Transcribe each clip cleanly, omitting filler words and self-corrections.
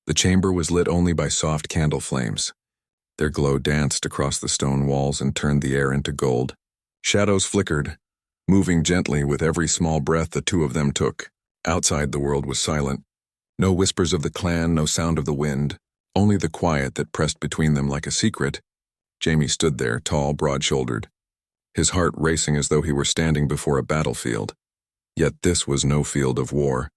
The chamber was lit only by soft candle flames. Their glow danced across the stone walls and turned the air into gold. Shadows flickered, moving gently with every small breath the two of them took. Outside, the world was silent. No whispers of the clan, no sound of the wind, only the quiet that pressed between them like a secret. Jamie stood there, tall, broad-shouldered, his heart racing as though he were standing before a battlefield. Yet this was no field of war.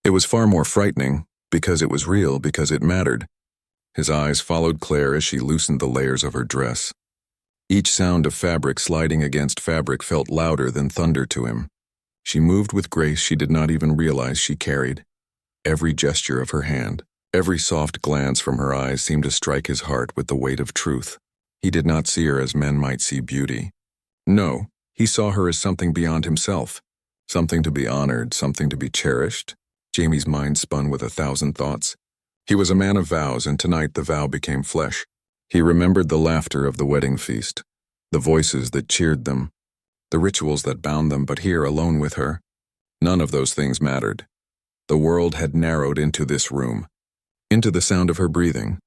It was far more frightening, because it was real, because it mattered. His eyes followed Claire as she loosened the layers of her dress. Each sound of fabric sliding against fabric felt louder than thunder to him. She moved with grace she did not even realize she carried. Every gesture of her hand, every soft glance from her eyes seemed to strike his heart with the weight of truth. He did not see her as men might see beauty. No, he saw her as something beyond himself, something to be honored, something to be cherished. Jamie's mind spun with 1,000 thoughts. He was a man of vows, and tonight the vow became flesh. He remembered the laughter of the wedding feast, the voices that cheered them, the rituals that bound them, but here, alone with her, none of those things mattered. The world had narrowed into this room, into the sound of her breathing,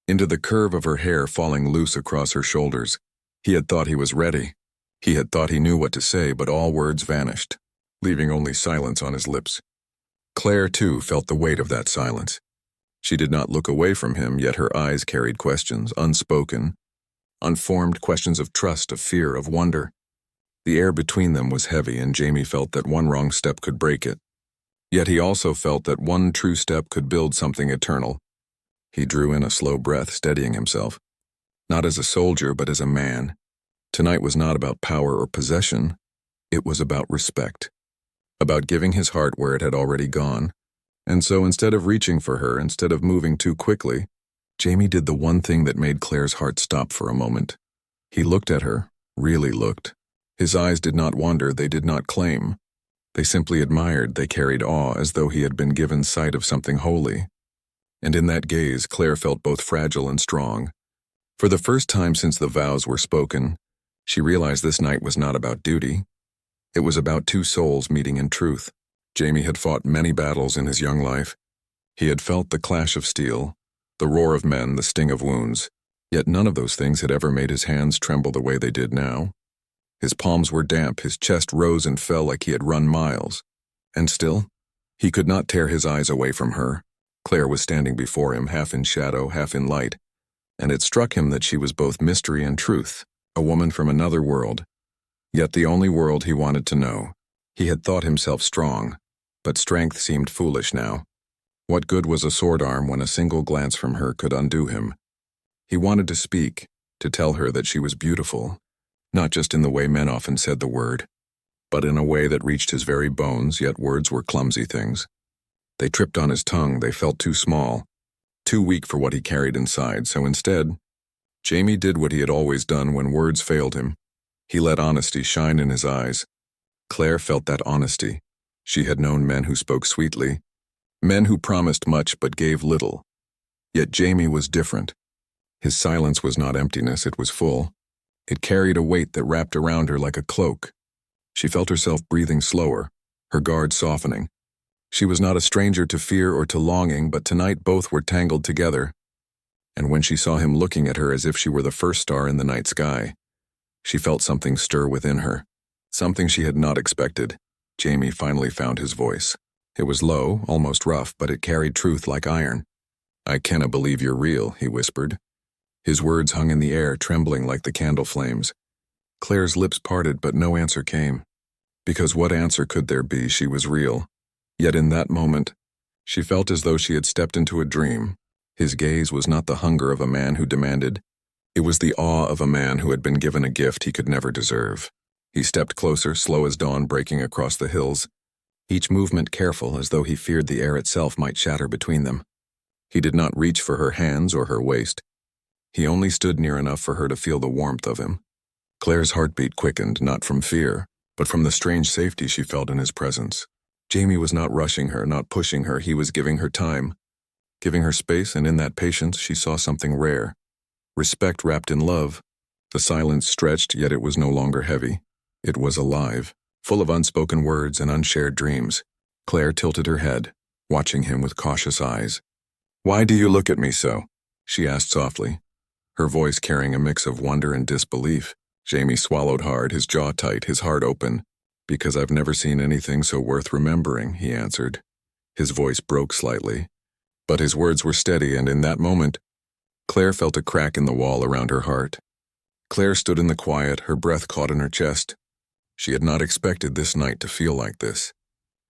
into the curve of her hair falling loose across her shoulders. He had thought he was ready. He had thought he knew what to say, but all words vanished, leaving only silence on his lips. Claire, too, felt the weight of that silence. She did not look away from him, yet her eyes carried questions, unspoken, unformed questions of trust, of fear, of wonder. The air between them was heavy, and Jamie felt that one wrong step could break it. Yet he also felt that one true step could build something eternal. He drew in a slow breath, steadying himself. Not as a soldier, but as a man. Tonight was not about power or possession. It was about respect. About giving his heart where it had already gone. And so instead of reaching for her, instead of moving too quickly, Jamie did the one thing that made Claire's heart stop for a moment. He looked at her, really looked. His eyes did not wander, they did not claim. They simply admired, they carried awe, as though he had been given sight of something holy. And in that gaze, Claire felt both fragile and strong. For the first time since the vows were spoken, she realized this night was not about duty. It was about two souls meeting in truth. Jamie had fought many battles in his young life. He had felt the clash of steel, the roar of men, the sting of wounds, yet none of those things had ever made his hands tremble the way they did now. His palms were damp, his chest rose and fell like he had run miles. And still, he could not tear his eyes away from her. Claire was standing before him, half in shadow, half in light, and it struck him that she was both mystery and truth, a woman from another world, yet the only world he wanted to know. He had thought himself strong, but strength seemed foolish now. What good was a sword arm when a single glance from her could undo him? He wanted to speak, to tell her that she was beautiful, not just in the way men often said the word, but in a way that reached his very bones, yet words were clumsy things. They tripped on his tongue, they felt too small, too weak for what he carried inside, so instead, Jamie did what he had always done when words failed him. He let honesty shine in his eyes. Claire felt that honesty. She had known men who spoke sweetly, men who promised much but gave little. Yet Jamie was different. His silence was not emptiness, it was full. It carried a weight that wrapped around her like a cloak. She felt herself breathing slower, her guard softening. She was not a stranger to fear or to longing, but tonight both were tangled together. And when she saw him looking at her as if she were the first star in the night sky, she felt something stir within her, something she had not expected. Jamie finally found his voice. It was low, almost rough, but it carried truth like iron. "I cannot believe you're real," he whispered. His words hung in the air, trembling like the candle flames. Claire's lips parted, but no answer came. Because what answer could there be? She was real. Yet in that moment, she felt as though she had stepped into a dream. His gaze was not the hunger of a man who demanded. It was the awe of a man who had been given a gift he could never deserve. He stepped closer, slow as dawn breaking across the hills, each movement careful as though he feared the air itself might shatter between them. He did not reach for her hands or her waist. He only stood near enough for her to feel the warmth of him. Claire's heartbeat quickened, not from fear, but from the strange safety she felt in his presence. Jamie was not rushing her, not pushing her, he was giving her time, giving her space, and in that patience she saw something rare. Respect wrapped in love. The silence stretched, yet it was no longer heavy. It was alive, full of unspoken words and unshared dreams. Claire tilted her head, watching him with cautious eyes. "Why do you look at me so?" she asked softly, her voice carrying a mix of wonder and disbelief. Jamie swallowed hard, his jaw tight, his heart open. "Because I've never seen anything so worth remembering," he answered. His voice broke slightly, but his words were steady, and in that moment, Claire felt a crack in the wall around her heart. Claire stood in the quiet, her breath caught in her chest. She had not expected this night to feel like this.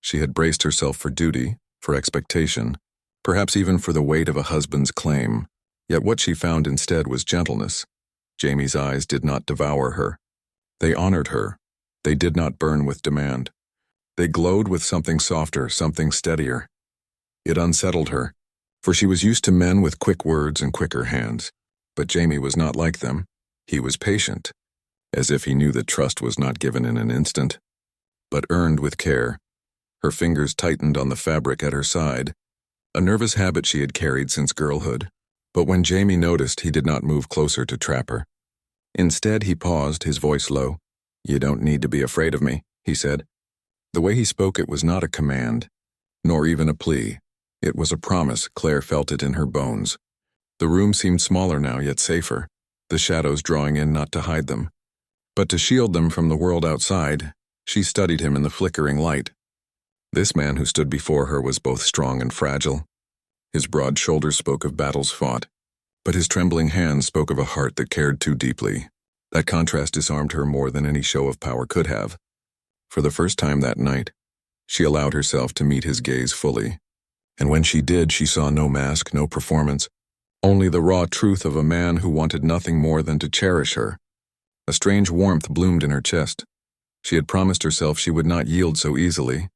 She had braced herself for duty, for expectation, perhaps even for the weight of a husband's claim. Yet what she found instead was gentleness. Jamie's eyes did not devour her. They honored her. They did not burn with demand. They glowed with something softer, something steadier. It unsettled her, for she was used to men with quick words and quicker hands. But Jamie was not like them. He was patient, as if he knew that trust was not given in an instant, but earned with care. Her fingers tightened on the fabric at her side, a nervous habit she had carried since girlhood. But when Jamie noticed, he did not move closer to trap her. Instead, he paused, his voice low. "You don't need to be afraid of me," he said. The way he spoke, it was not a command, nor even a plea. It was a promise. Claire felt it in her bones. The room seemed smaller now, yet safer, the shadows drawing in not to hide them, but to shield them from the world outside. She studied him in the flickering light. This man who stood before her was both strong and fragile. His broad shoulders spoke of battles fought, but his trembling hands spoke of a heart that cared too deeply. That contrast disarmed her more than any show of power could have. For the first time that night, she allowed herself to meet his gaze fully. And when she did, she saw no mask, no performance, only the raw truth of a man who wanted nothing more than to cherish her. A strange warmth bloomed in her chest. She had promised herself she would not yield so easily,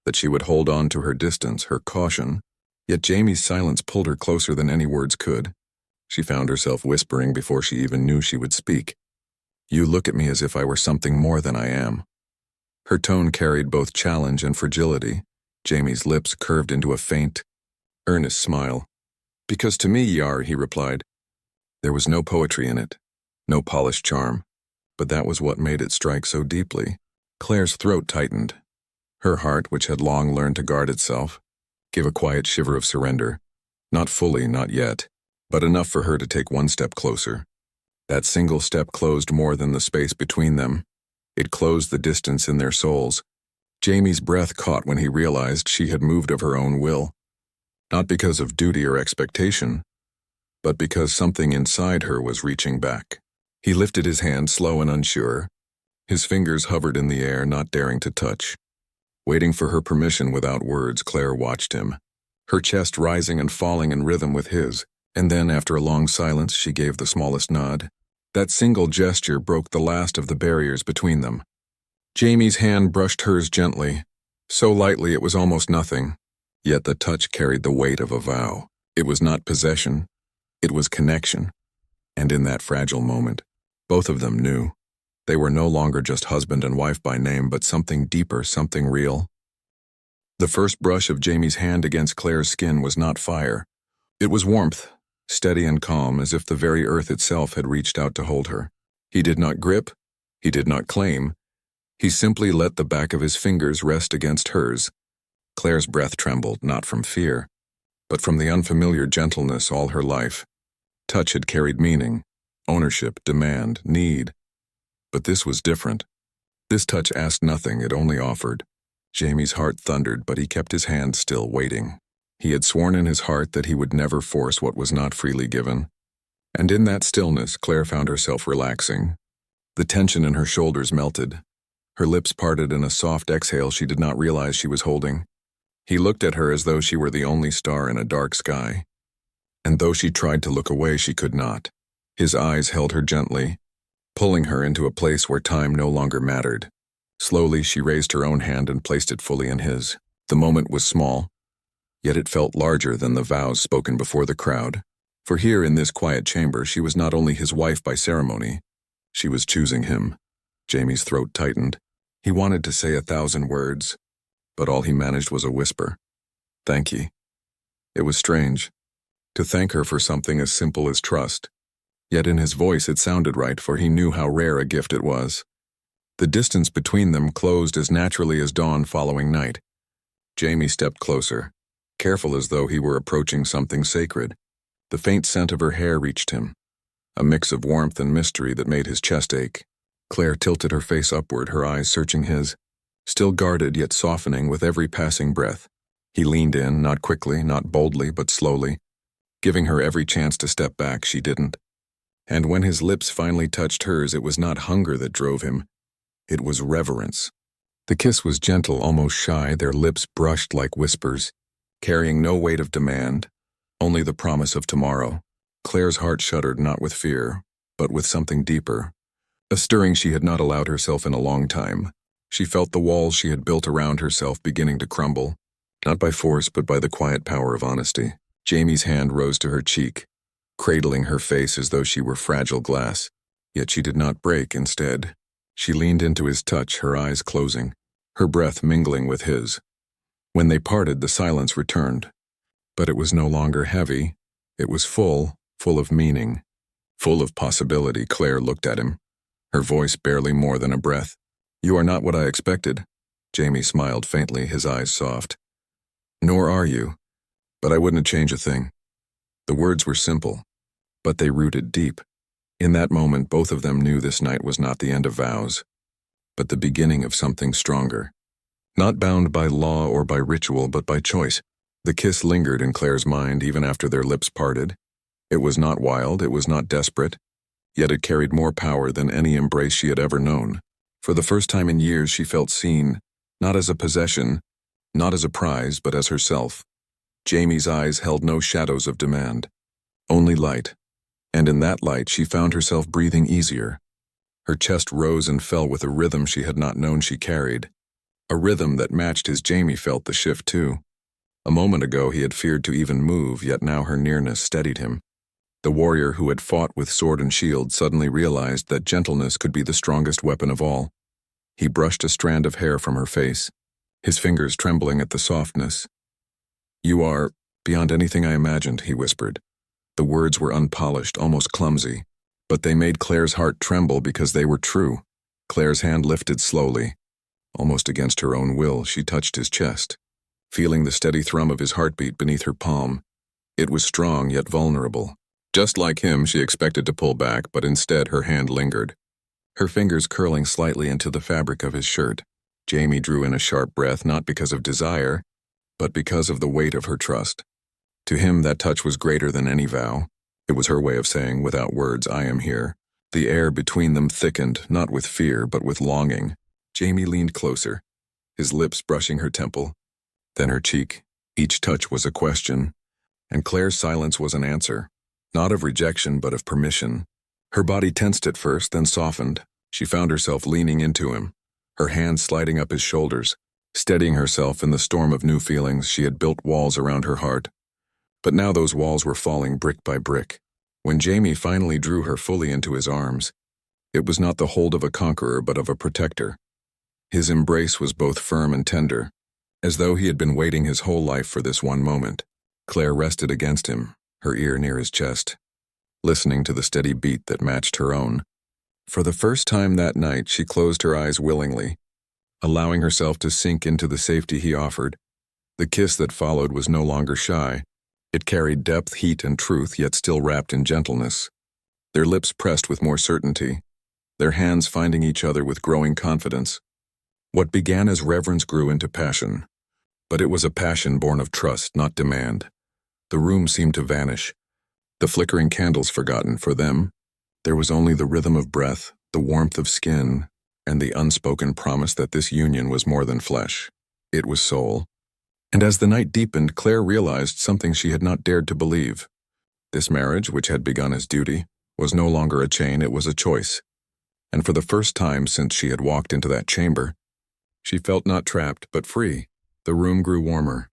that she would hold on to her distance, her caution. Yet Jamie's silence pulled her closer than any words could. She found herself whispering before she even knew she would speak. "You look at me as if I were something more than I am." Her tone carried both challenge and fragility. Jamie's lips curved into a faint, earnest smile. "Because to me, Yar," he replied. There was no poetry in it, no polished charm, but that was what made it strike so deeply. Claire's throat tightened. Her heart, which had long learned to guard itself, gave a quiet shiver of surrender. Not fully, not yet, but enough for her to take one step closer. That single step closed more than the space between them. It closed the distance in their souls. Jamie's breath caught when he realized she had moved of her own will, not because of duty or expectation, but because something inside her was reaching back. He lifted his hand, slow and unsure. His fingers hovered in the air, not daring to touch. Waiting for her permission without words, Claire watched him, her chest rising and falling in rhythm with his, and then, after a long silence, she gave the smallest nod. That single gesture broke the last of the barriers between them. Jamie's hand brushed hers gently, so lightly it was almost nothing, yet the touch carried the weight of a vow. It was not possession, it was connection, and in that fragile moment, both of them knew. They were no longer just husband and wife by name, but something deeper, something real. The first brush of Jamie's hand against Claire's skin was not fire. It was warmth, steady and calm, as if the very earth itself had reached out to hold her. He did not grip, he did not claim. He simply let the back of his fingers rest against hers. Claire's breath trembled, not from fear, but from the unfamiliar gentleness all her life. Touch had carried meaning, ownership, demand, need. But this was different. This touch asked nothing, it only offered. Jamie's heart thundered, but he kept his hand still, waiting. He had sworn in his heart that he would never force what was not freely given. And in that stillness, Claire found herself relaxing. The tension in her shoulders melted. Her lips parted in a soft exhale she did not realize she was holding. He looked at her as though she were the only star in a dark sky. And though she tried to look away, she could not. His eyes held her gently, pulling her into a place where time no longer mattered. Slowly, she raised her own hand and placed it fully in his. The moment was small, yet it felt larger than the vows spoken before the crowd. For here in this quiet chamber, she was not only his wife by ceremony, she was choosing him. Jamie's throat tightened. He wanted to say 1,000 words, but all he managed was a whisper. "Thank ye." It was strange, to thank her for something as simple as trust. Yet in his voice it sounded right, for he knew how rare a gift it was. The distance between them closed as naturally as dawn following night. Jamie stepped closer, careful as though he were approaching something sacred. The faint scent of her hair reached him, a mix of warmth and mystery that made his chest ache. Claire tilted her face upward, her eyes searching his, still guarded yet softening with every passing breath. He leaned in, not quickly, not boldly, but slowly. Giving her every chance to step back, she didn't. And when his lips finally touched hers, it was not hunger that drove him. It was reverence. The kiss was gentle, almost shy, their lips brushed like whispers, carrying no weight of demand, only the promise of tomorrow. Claire's heart shuddered not with fear, but with something deeper, a stirring she had not allowed herself in a long time. She felt the walls she had built around herself beginning to crumble, not by force but by the quiet power of honesty. Jamie's hand rose to her cheek, cradling her face as though she were fragile glass. Yet she did not break. Instead, she leaned into his touch, her eyes closing, her breath mingling with his. When they parted, the silence returned. But it was no longer heavy. It was full of meaning, full of possibility. Claire looked at him, her voice barely more than a breath. "You are not what I expected." Jamie smiled faintly, his eyes soft. "Nor are you, but I wouldn't change a thing." The words were simple, but they rooted deep. In that moment, both of them knew this night was not the end of vows, but the beginning of something stronger. Not bound by law or by ritual, but by choice. The kiss lingered in Claire's mind even after their lips parted. It was not wild, it was not desperate, yet it carried more power than any embrace she had ever known. For the first time in years, she felt seen, not as a possession, not as a prize, but as herself. Jamie's eyes held no shadows of demand, only light, and in that light she found herself breathing easier. Her chest rose and fell with a rhythm she had not known she carried, a rhythm that matched his. Jamie felt the shift too. A moment ago he had feared to even move, yet now her nearness steadied him. The warrior who had fought with sword and shield suddenly realized that gentleness could be the strongest weapon of all. He brushed a strand of hair from her face, his fingers trembling at the softness. "You are beyond anything I imagined," he whispered. The words were unpolished, almost clumsy, but they made Claire's heart tremble because they were true. Claire's hand lifted slowly. Almost against her own will, she touched his chest, feeling the steady thrum of his heartbeat beneath her palm. It was strong yet vulnerable. Just like him, she expected to pull back, but instead her hand lingered, her fingers curling slightly into the fabric of his shirt. Jamie drew in a sharp breath, not because of desire, but because of the weight of her trust. To him, that touch was greater than any vow. It was her way of saying, without words, "I am here." The air between them thickened, not with fear, but with longing. Jamie leaned closer, his lips brushing her temple, then her cheek. Each touch was a question, and Claire's silence was an answer, not of rejection, but of permission. Her body tensed at first, then softened. She found herself leaning into him, her hands sliding up his shoulders, steadying herself in the storm of new feelings. She had built walls around her heart, but now those walls were falling brick by brick. When Jamie finally drew her fully into his arms, it was not the hold of a conqueror, but of a protector. His embrace was both firm and tender, as though he had been waiting his whole life for this one moment. Claire rested against him, her ear near his chest, listening to the steady beat that matched her own. For the first time that night, she closed her eyes willingly, allowing herself to sink into the safety he offered. The kiss that followed was no longer shy. It carried depth, heat, and truth, yet still wrapped in gentleness. Their lips pressed with more certainty, their hands finding each other with growing confidence. What began as reverence grew into passion, but it was a passion born of trust, not demand. The room seemed to vanish, the flickering candles forgotten. For them, there was only the rhythm of breath, the warmth of skin, and the unspoken promise that this union was more than flesh. It was soul. And as the night deepened, Claire realized something she had not dared to believe. This marriage, which had begun as duty, was no longer a chain, it was a choice. And for the first time since she had walked into that chamber, she felt not trapped, but free. The room grew warmer,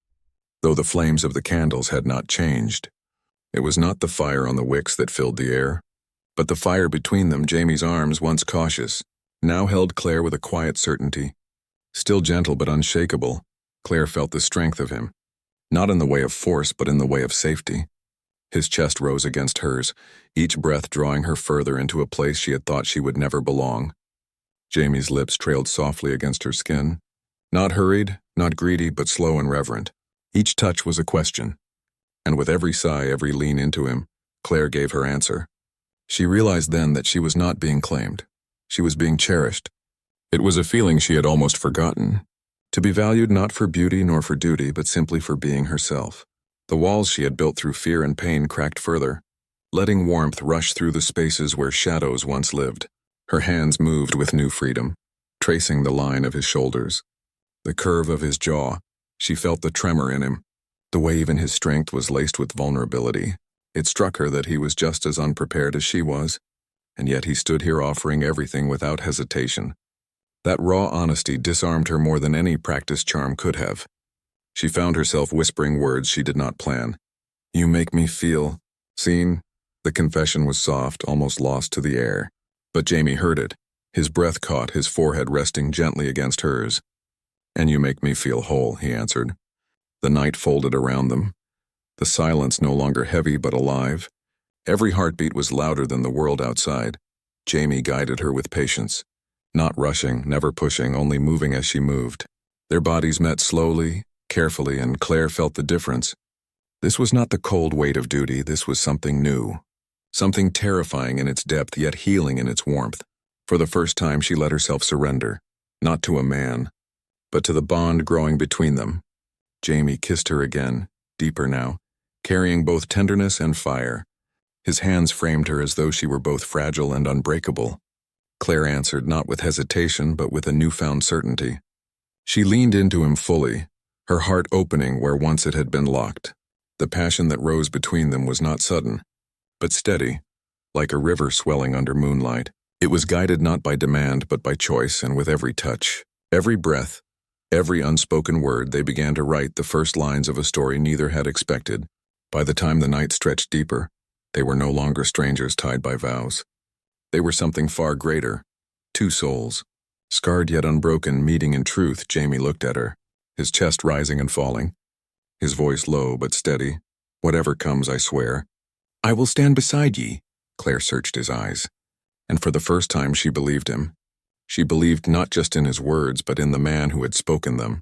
though the flames of the candles had not changed. It was not the fire on the wicks that filled the air, but the fire between them. Jamie's arms, once cautious, now held Claire with a quiet certainty. Still gentle but unshakable, Claire felt the strength of him, not in the way of force, but in the way of safety. His chest rose against hers, each breath drawing her further into a place she had thought she would never belong. Jamie's lips trailed softly against her skin, not hurried, not greedy, but slow and reverent. Each touch was a question, and with every sigh, every lean into him, Claire gave her answer. She realized then that she was not being claimed. She was being cherished. It was a feeling she had almost forgotten. To be valued not for beauty nor for duty, but simply for being herself. The walls she had built through fear and pain cracked further, letting warmth rush through the spaces where shadows once lived. Her hands moved with new freedom, tracing the line of his shoulders, the curve of his jaw. She felt the tremor in him, the way even his strength was laced with vulnerability. It struck her that he was just as unprepared as she was, and yet he stood here offering everything without hesitation. That raw honesty disarmed her more than any practiced charm could have. She found herself whispering words she did not plan. "You make me feel seen." The confession was soft, almost lost to the air. But Jamie heard it. His breath caught, his forehead resting gently against hers. "And you make me feel whole," he answered. The night folded around them. The silence no longer heavy but alive. Every heartbeat was louder than the world outside. Jamie guided her with patience. Not rushing, never pushing, only moving as she moved. Their bodies met slowly, carefully, and Claire felt the difference. This was not the cold weight of duty, this was something new. Something terrifying in its depth, yet healing in its warmth. For the first time she let herself surrender, not to a man, but to the bond growing between them. Jamie kissed her again, deeper now, carrying both tenderness and fire. His hands framed her as though she were both fragile and unbreakable. Claire answered not with hesitation, but with a newfound certainty. She leaned into him fully, her heart opening where once it had been locked. The passion that rose between them was not sudden, but steady, like a river swelling under moonlight. It was guided not by demand, but by choice, and with every touch, every breath, every unspoken word, they began to write the first lines of a story neither had expected. By the time the night stretched deeper, they were no longer strangers tied by vows. They were something far greater, two souls, scarred yet unbroken, meeting in truth. Jamie looked at her, his chest rising and falling, his voice low but steady. "Whatever comes, I swear, I will stand beside ye." Claire searched his eyes, and for the first time she believed him. She believed not just in his words, but in the man who had spoken them.